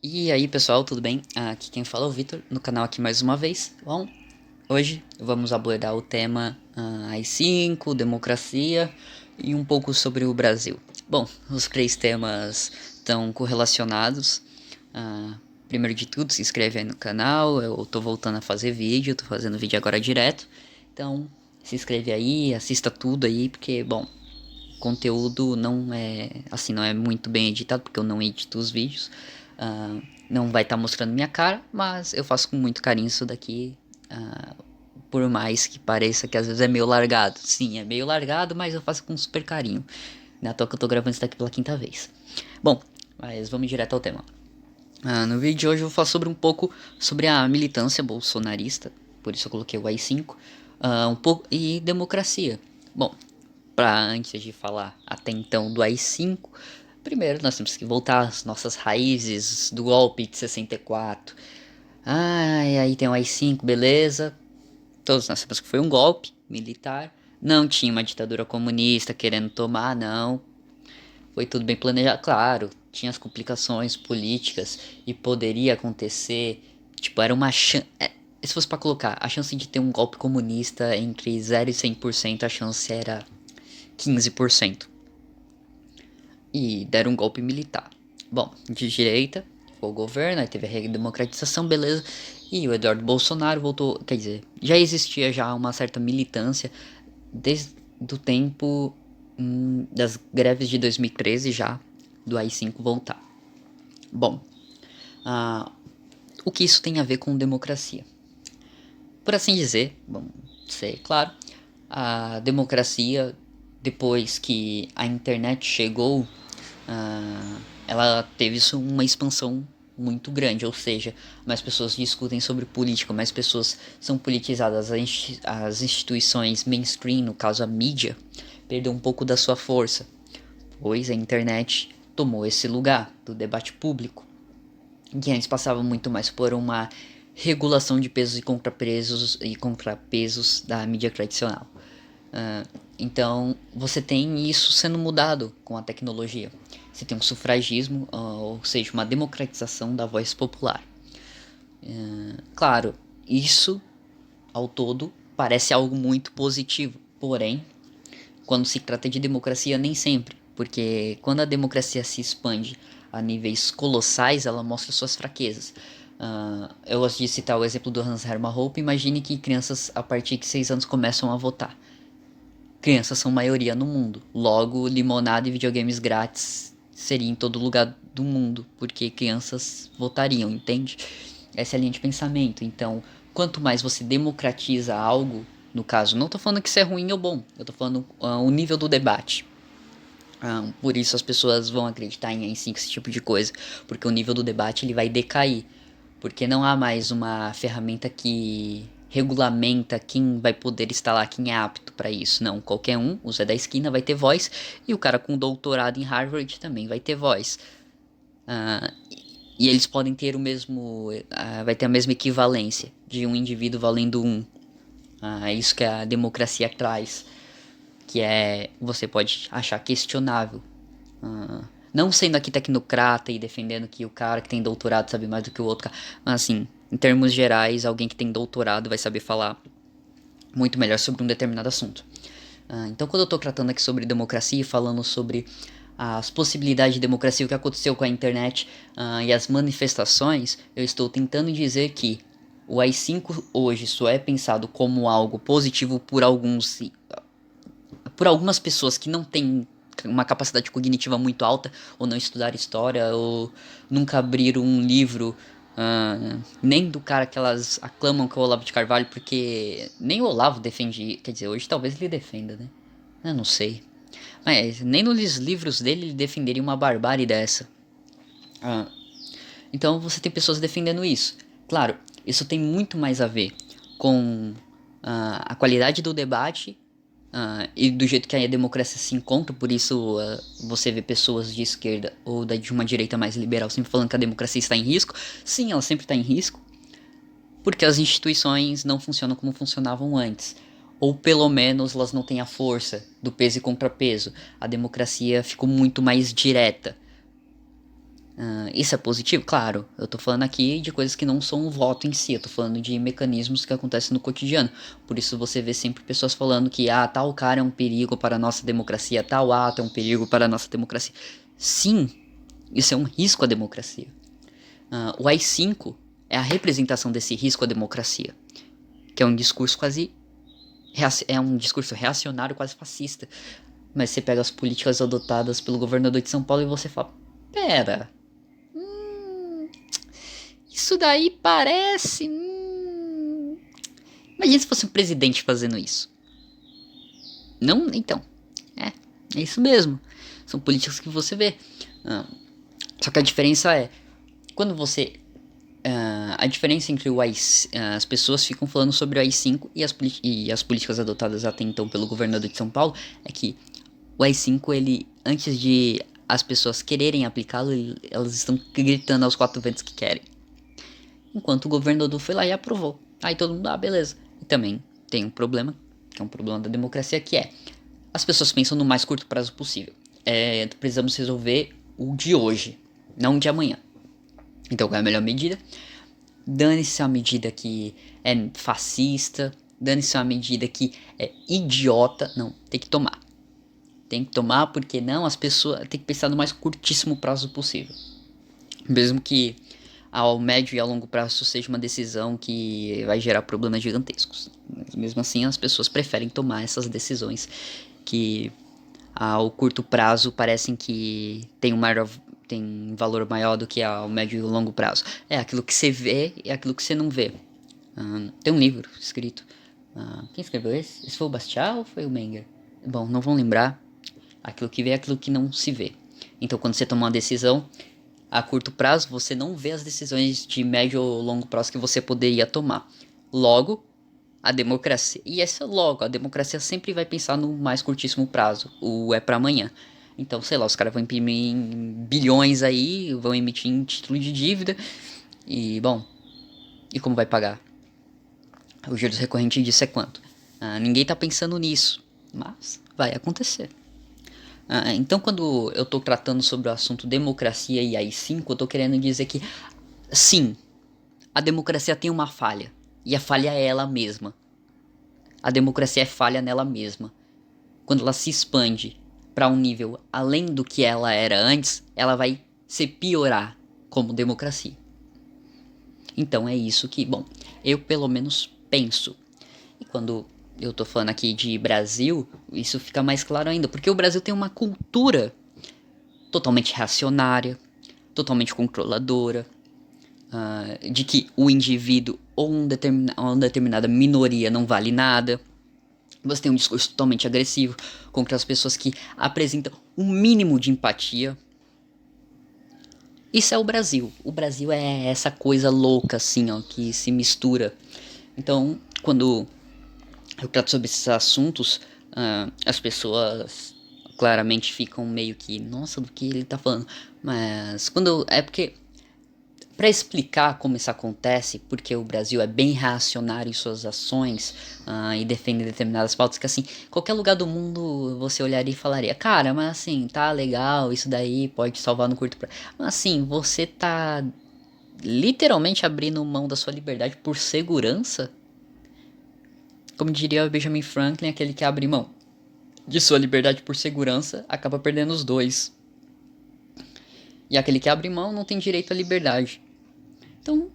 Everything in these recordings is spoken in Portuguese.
E aí pessoal, tudo bem? Aqui quem fala é o Vitor, no canal aqui mais uma vez. Bom, hoje vamos abordar o tema AI-5, democracia e um pouco sobre o Brasil. Bom, os três temas estão correlacionados. Ah, Primeiro de tudo, se inscreve aí no canal, eu tô voltando a fazer vídeo, tô fazendo vídeo agora direto. Então, se inscreve aí, assista tudo aí, porque, bom, conteúdo não é assim, não é muito bem editado porque eu não edito os vídeos. Não vai estar mostrando minha cara, mas eu faço com muito carinho isso daqui. Por mais que pareça que às vezes é meio largado. Sim, é meio largado, mas eu faço com super carinho. Não é à toa que eu tô gravando isso daqui pela quinta vez. Bom, mas vamos direto ao tema. No vídeo de hoje eu vou falar sobre um pouco sobre a militância bolsonarista, por isso eu coloquei o AI-5, um pouco e democracia. Bom, para antes de falar até então do AI-5, primeiro nós temos que voltar às nossas raízes do golpe de 64. E aí tem o AI-5, beleza? Todos nós sabemos que foi um golpe militar. Não tinha uma ditadura comunista querendo tomar, não. Foi tudo bem planejado, claro. Tinha as complicações políticas e poderia acontecer. Tipo, era uma chance. Se fosse pra colocar, a chance de ter um golpe comunista entre 0 e 100%, a chance era 15%. E deram um golpe militar. Bom, de direita, foi o governo, aí teve a redemocratização, beleza. E o Eduardo Bolsonaro voltou, quer dizer, já existia já uma certa militância desde o tempo das greves de 2013 já, do AI-5 voltar. Bom, ah, o que isso tem a ver com democracia? Por assim dizer, vamos ser claro, a democracia, depois que a internet chegou, ela teve uma expansão muito grande, ou seja, mais pessoas discutem sobre política, mais pessoas são politizadas, as instituições mainstream, no caso a mídia, perdeu um pouco da sua força, pois a internet tomou esse lugar do debate público, que antes passava muito mais por uma regulação de pesos e contrapesos da mídia tradicional. Então você tem isso sendo mudado com a tecnologia. Você tem um sufragismo, ou seja, uma democratização da voz popular. Claro, isso ao todo parece algo muito positivo, porém, quando se trata de democracia, nem sempre, porque quando a democracia se expande a níveis colossais, ela mostra suas fraquezas. Eu gosto de citar o exemplo do Hans Hermann Hoppe. Imagine que crianças a partir de 6 anos começam a votar. Crianças são maioria no mundo. Logo, limonada e videogames grátis seria em todo lugar do mundo, porque crianças votariam, entende? Essa é a linha de pensamento. Então, quanto mais você democratiza algo, no caso, não tô falando que isso é ruim ou bom, eu tô falando o nível do debate. Por isso as pessoas vão acreditar em AI-5, esse tipo de coisa, porque o nível do debate ele vai decair, porque não há mais uma ferramenta que regulamenta quem vai poder instalar, quem é apto para isso. Não, qualquer um, o Zé da esquina vai ter voz e o cara com doutorado em Harvard também vai ter voz. Ah, e eles podem ter o mesmo, vai ter a mesma equivalência de um indivíduo valendo um. É isso que a democracia traz, que é você pode achar questionável. Não sendo aqui tecnocrata e defendendo que o cara que tem doutorado sabe mais do que o outro cara. Mas assim, em termos gerais, alguém que tem doutorado vai saber falar muito melhor sobre um determinado assunto. Então, quando eu estou tratando aqui sobre democracia, falando sobre as possibilidades de democracia, o que aconteceu com a internet e as manifestações, eu estou tentando dizer que o AI-5 hoje só é pensado como algo positivo por algumas pessoas que não têm uma capacidade cognitiva muito alta, ou não estudaram história, ou nunca abriram um livro, nem do cara que elas aclamam que é o Olavo de Carvalho, porque nem o Olavo defende, quer dizer, hoje talvez ele defenda, né? Eu não sei. Mas nem nos livros dele ele defenderia uma barbárie dessa. Ah, então você tem pessoas defendendo isso. Claro, isso tem muito mais a ver com a qualidade do debate e do jeito que a democracia se encontra. Por isso você vê pessoas de esquerda ou de uma direita mais liberal sempre falando que a democracia está em risco. Sim, ela sempre está em risco, porque as instituições não funcionam como funcionavam antes. Ou pelo menos elas não têm a força do peso e contrapeso. A democracia ficou muito mais direta. Isso é positivo? Claro, eu tô falando aqui de coisas que não são o voto em si, eu tô falando de mecanismos que acontecem no cotidiano. Por isso você vê sempre pessoas falando que tal cara é um perigo para a nossa democracia, tal ato é um perigo para a nossa democracia. Sim, isso é um risco à democracia. O AI-5 é a representação desse risco à democracia, que é um discurso quase é um discurso reacionário, quase fascista. Mas você pega as políticas adotadas pelo governador de São Paulo e você fala: pera, isso daí parece. Imagina se fosse um presidente fazendo isso. Não, então. É isso mesmo. São políticas que você vê. Só que a diferença é quando você. A diferença entre o AI, as pessoas ficam falando sobre o AI-5 e as políticas adotadas até então pelo governador de São Paulo é que o AI-5, ele, antes de as pessoas quererem aplicá-lo, elas estão gritando aos quatro ventos que querem. Enquanto o governador foi lá e aprovou. Aí todo mundo, beleza. E também tem um problema, que é um problema da democracia, que é as pessoas pensam no mais curto prazo possível. Precisamos resolver o de hoje, não o de amanhã. Então qual é a melhor medida? Dane-se a medida que é fascista, dane-se a medida que é idiota. Não, tem que tomar. Tem que tomar porque não, as pessoas têm que pensar no mais curtíssimo prazo possível. Mesmo que ao médio e ao longo prazo seja uma decisão que vai gerar problemas gigantescos. Mas mesmo assim as pessoas preferem tomar essas decisões que ao curto prazo parecem que tem um valor maior do que ao médio e longo prazo. É aquilo que você vê e aquilo que você não vê. Tem um livro escrito. Quem escreveu esse? Esse foi o Bastiat ou foi o Menger? Bom, não vão lembrar. Aquilo que vê é aquilo que não se vê. Então quando você toma uma decisão a curto prazo, você não vê as decisões de médio ou longo prazo que você poderia tomar. Logo, a democracia. E essa logo, a democracia sempre vai pensar no mais curtíssimo prazo. O é para amanhã. Então, sei lá, os caras vão imprimir em bilhões aí, vão emitir em título de dívida. E, bom, e como vai pagar? O juros recorrente disso é quanto? Ninguém tá pensando nisso, mas vai acontecer. Então, quando eu tô tratando sobre o assunto democracia e AI-5, eu tô querendo dizer que, sim, a democracia tem uma falha. E a falha é ela mesma. A democracia é falha nela mesma. Quando ela se expande para um nível além do que ela era antes, ela vai se piorar como democracia. Então é isso que, bom, eu pelo menos penso. E quando eu tô falando aqui de Brasil, isso fica mais claro ainda, porque o Brasil tem uma cultura totalmente reacionária, totalmente controladora, de que o indivíduo ou uma determinada minoria não vale nada. Você tem um discurso totalmente agressivo contra as pessoas que apresentam um mínimo de empatia. Isso é o Brasil. O Brasil é essa coisa louca, assim, ó, que se mistura. Então, quando eu trato sobre esses assuntos, as pessoas claramente ficam meio que, nossa, do que ele tá falando. Mas é porque para explicar como isso acontece, porque o Brasil é bem reacionário em suas ações e defende determinadas pautas, que assim, qualquer lugar do mundo você olharia e falaria, cara, mas assim, tá legal, isso daí pode salvar no curto prazo. Mas assim, você tá literalmente abrindo mão da sua liberdade por segurança? Como diria o Benjamin Franklin, aquele que abre mão de sua liberdade por segurança acaba perdendo os dois. E aquele que abre mão não tem direito à liberdade. Então,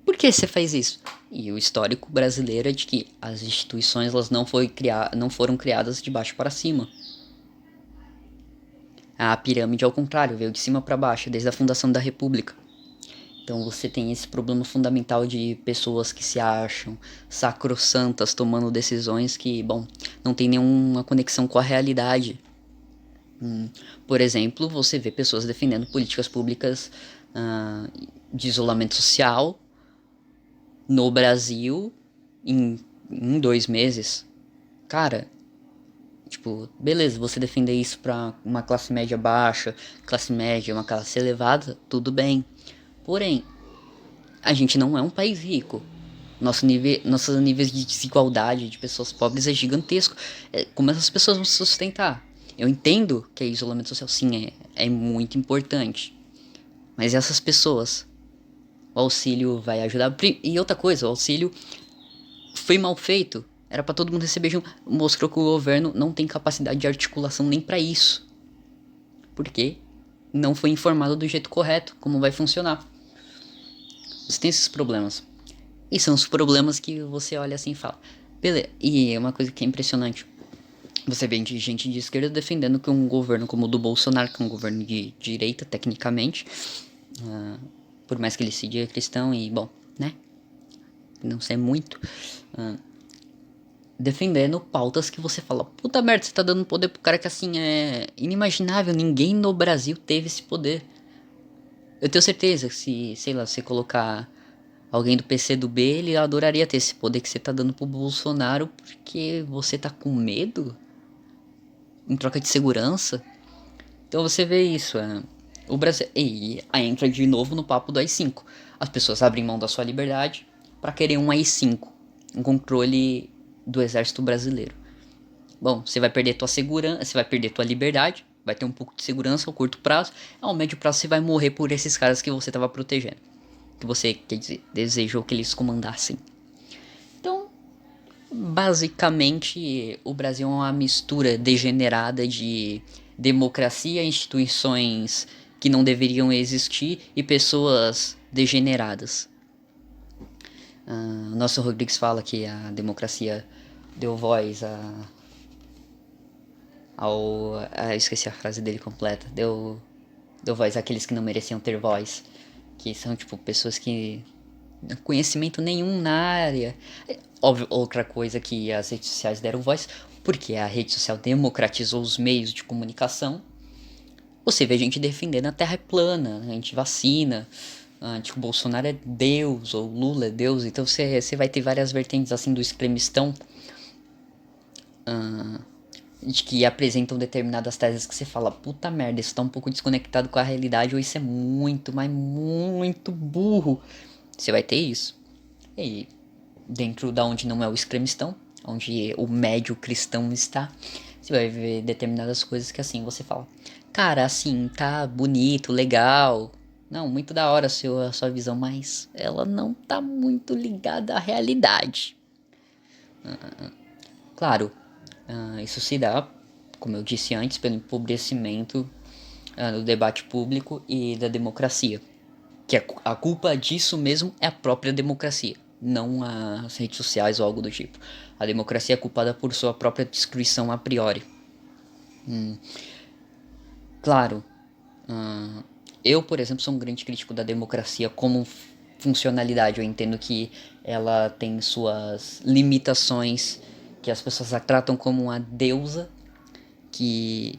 por que você faz isso? E o histórico brasileiro é de que as instituições elas não foram criadas de baixo para cima. A pirâmide, ao contrário, veio de cima para baixo, desde a fundação da República. Então você tem esse problema fundamental de pessoas que se acham sacrossantas tomando decisões que, bom, não tem nenhuma conexão com a realidade. Por exemplo, você vê pessoas defendendo políticas públicas de isolamento social no Brasil em 2 meses. Cara, tipo, beleza, você defender isso pra uma classe média baixa, classe média, uma classe elevada, tudo bem. Porém, a gente não é um país rico. Nossos níveis de desigualdade de pessoas pobres é gigantesco. Como essas pessoas vão se sustentar? Eu entendo que isolamento social sim é muito importante. Mas essas pessoas, o auxílio vai ajudar. E outra coisa, o auxílio foi mal feito. Era pra todo mundo receber junto. Mostrou que o governo não tem capacidade de articulação nem pra isso. Porque não foi informado do jeito correto como vai funcionar. Você tem esses problemas. E são os problemas que você olha assim e fala. Beleza. E é uma coisa que é impressionante. Você vê gente de esquerda defendendo que um governo como o do Bolsonaro, que é um governo de direita, tecnicamente, por mais que ele se diga cristão e, bom, né? Não sei muito. Defendendo pautas que você fala, puta merda, você tá dando poder pro cara que assim é inimaginável, ninguém no Brasil teve esse poder. Eu tenho certeza que se, sei lá, você colocar alguém do PC do B, ele adoraria ter esse poder que você tá dando pro Bolsonaro porque você tá com medo em troca de segurança. Então você vê isso, o Brasil. E aí entra de novo no papo do AI-5. As pessoas abrem mão da sua liberdade para querer um AI-5, um controle do exército brasileiro. Bom, você vai perder tua segurança, você vai perder tua liberdade, vai ter um pouco de segurança ao curto prazo, ao médio prazo você vai morrer por esses caras que você estava protegendo, que você, quer dizer, desejou que eles comandassem. Então, basicamente, o Brasil é uma mistura degenerada de democracia, instituições que não deveriam existir e pessoas degeneradas. O nosso Rodrigues fala que a democracia deu voz eu esqueci a frase dele completa. Deu voz àqueles que não mereciam ter voz. Que são, tipo, pessoas que não conhecimento nenhum na área. Óbvio, outra coisa que as redes sociais deram voz, porque a rede social democratizou os meios de comunicação. Você vê gente defendendo a Terra é plana, anti-vacina, tipo, Bolsonaro é Deus, ou Lula é Deus. Então você vai ter várias vertentes assim do extremistão de que apresentam determinadas teses que você fala, puta merda, isso tá um pouco desconectado com a realidade, ou isso é muito, mas muito burro. Você vai ter isso. E dentro da onde não é o extremistão, onde o médio cristão está, você vai ver determinadas coisas que assim você fala, cara, assim, tá bonito, legal, não, muito da hora a sua visão, mas ela não tá muito ligada à realidade. Claro, isso se dá, como eu disse antes, pelo empobrecimento do debate público e da democracia. Que a culpa disso mesmo é a própria democracia, não as redes sociais ou algo do tipo. A democracia é culpada por sua própria destruição a priori. Claro, eu, por exemplo, sou um grande crítico da democracia como funcionalidade. Eu entendo que ela tem suas limitações, que as pessoas a tratam como uma deusa, que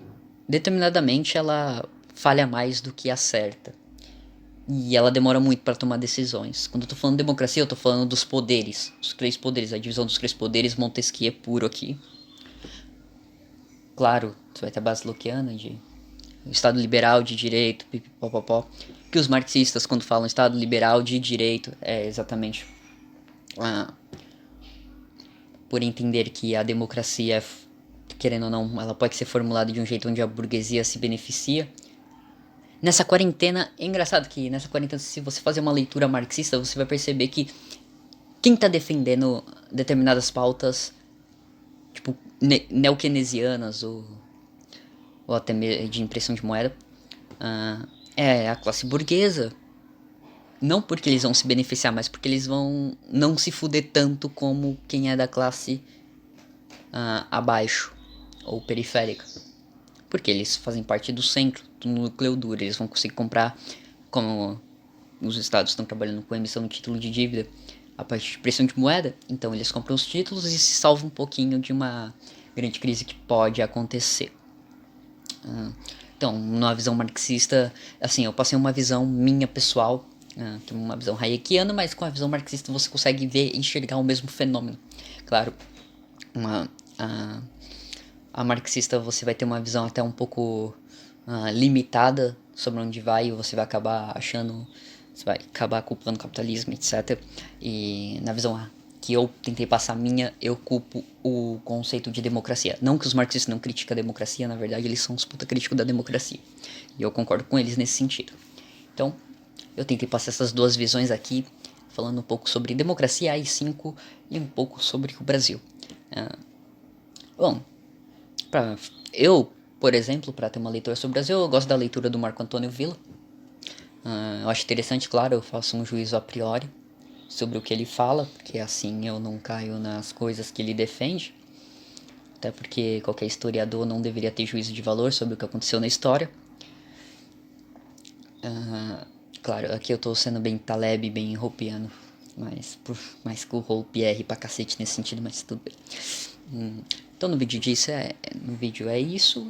determinadamente ela falha mais do que acerta. E ela demora muito para tomar decisões. Quando eu tô falando de democracia, eu tô falando dos poderes. Os três poderes, a divisão dos três poderes, Montesquieu é puro aqui. Claro, você vai ter a base lockeana de Estado liberal de direito, pipipopopó. Que os marxistas, quando falam Estado liberal de direito, é exatamente por entender que a democracia, querendo ou não, ela pode ser formulada de um jeito onde a burguesia se beneficia. Nessa quarentena, é engraçado que nessa quarentena, se você fazer uma leitura marxista, você vai perceber que quem tá defendendo determinadas pautas, tipo, neo-keynesianas ou até de impressão de moeda, é a classe burguesa. Não porque eles vão se beneficiar, mas porque eles vão não se fuder tanto como quem é da classe abaixo ou periférica. Porque eles fazem parte do centro, do núcleo duro. Eles vão conseguir comprar, como os estados estão trabalhando com emissão de título de dívida a partir de pressão de moeda, então eles compram os títulos e se salvam um pouquinho de uma grande crise que pode acontecer. Então, numa visão marxista, assim, eu passei uma visão minha pessoal, que é uma visão hayekiana, mas com a visão marxista você consegue ver e enxergar o mesmo fenômeno. Claro, a marxista você vai ter uma visão até um pouco limitada sobre onde vai e você vai acabar achando, você vai acabar culpando o capitalismo, etc. E na visão que eu tentei passar minha, eu culpo o conceito de democracia. Não que os marxistas não criticam a democracia, na verdade eles são os puta críticos da democracia. E eu concordo com eles nesse sentido. Então, eu tentei passar essas duas visões aqui, falando um pouco sobre democracia, AI-5 e um pouco sobre o Brasil. Bom, pra, eu, por exemplo, para ter uma leitura sobre o Brasil, eu gosto da leitura do Marco Antônio Villa. Eu acho interessante, claro, eu faço um juízo a priori sobre o que ele fala, porque assim eu não caio nas coisas que ele defende. Até porque qualquer historiador não deveria ter juízo de valor sobre o que aconteceu na história. Claro, aqui eu tô sendo bem Taleb, bem Hopiano, mais que o Hope R pra cacete nesse sentido, mas tudo bem. Então no vídeo é isso.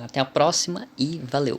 Até a próxima e valeu!